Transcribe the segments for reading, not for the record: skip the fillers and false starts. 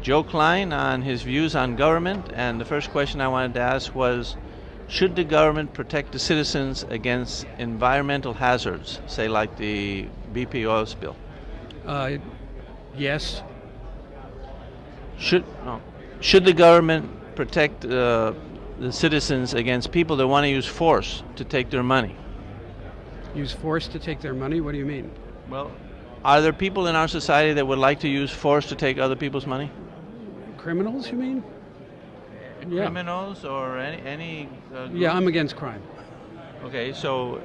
Joe Klein on his views on government, and the first question I wanted to ask was, should the government protect the citizens against environmental hazards, say like the BP oil spill? Yes. Should the government protect the citizens against people that want to use force to take their money? Use force to take their money? What do you mean? Well, are there people in our society that would like to use force to take other people's money? Criminals, you mean? Yeah. Criminals or any Yeah, I'm against crime. Okay, so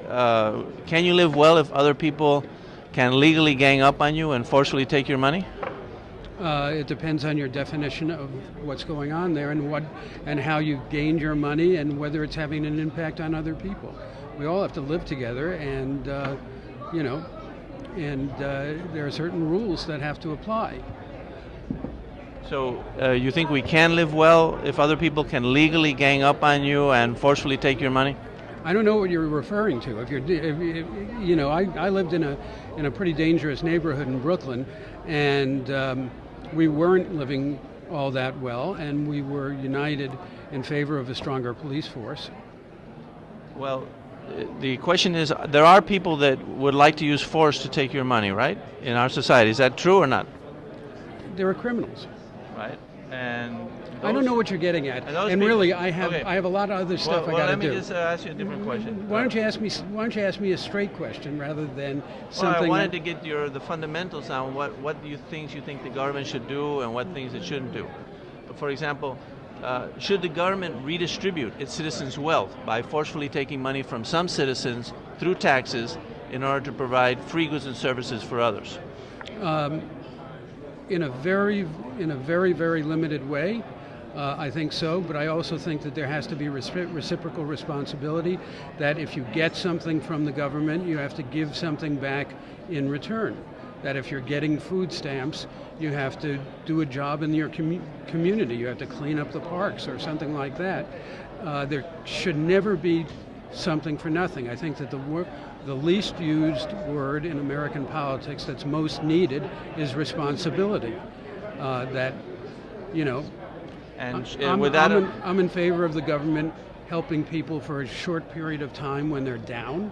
can you live well if other people can legally gang up on you and forcefully take your money? It depends on your definition of what's going on there and how you gained your money and whether it's having an impact on other people. We all have to live together, and there are certain rules that have to apply. So you think we can live well if other people can legally gang up on you and forcefully take your money? I don't know what you're referring to. I lived in a pretty dangerous neighborhood in Brooklyn, and we weren't living all that well, and we were united in favor of a stronger police force. Well, the question is, there are people that would like to use force to take your money, right? In our society, is that true or not? There are criminals. Right, and I don't know what you're getting at. And really, I have a lot of other stuff I got to do. Let me just ask you a different question. Why don't you ask me a straight question rather than something? Well, I wanted to get the fundamentals on what you think the government should do and what things it shouldn't do. For example, should the government redistribute its citizens' wealth by forcefully taking money from some citizens through taxes in order to provide free goods and services for others? In a very, very limited way, I think so, but I also think that there has to be reciprocal responsibility, that if you get something from the government, you have to give something back in return. That if you're getting food stamps, you have to do a job in your community. You have to clean up the parks or something like that. There should never be something for nothing. I think that the least used word in American politics that's most needed is responsibility. I'm in favor of the government helping people for a short period of time when they're down,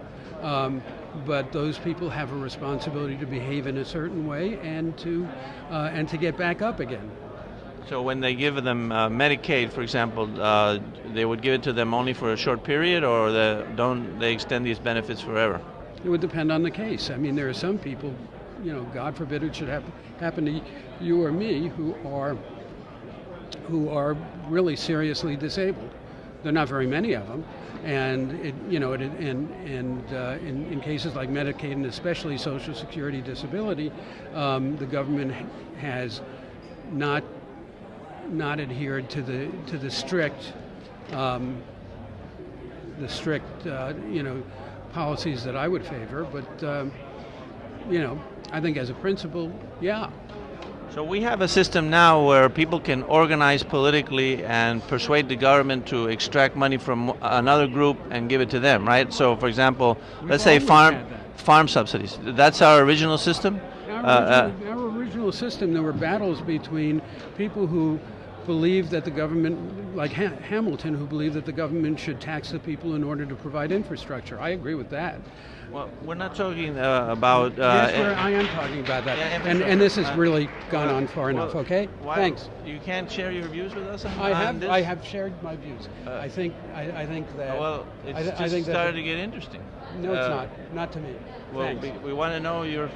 but those people have a responsibility to behave in a certain way and to get back up again. So when they give them Medicaid, for example, they would give it to them only for a short period, or don't they extend these benefits forever? It would depend on the case. I mean, there are some people, God forbid it should happen to you or me, who are really seriously disabled. There are not very many of them, and in cases like Medicaid and especially Social Security disability, the government has not adhered to the strict policies that I would favor, but I think as a principle, yeah. So we have a system now where people can organize politically and persuade the government to extract money from another group and give it to them, right? So, for example, let's say farm subsidies. That's our original system. Our original system, there were battles between people who believed that the government, like Hamilton, who believed that the government should tax the people in order to provide infrastructure. I agree with that. Well, we're not talking about... yes, I am talking about that. And this has really gone on far enough, okay? Thanks. You can't share your views with us on this? I have shared my views. I think that... Well, it's started to get interesting. No, it's not. Not to me. Well, we want to know your...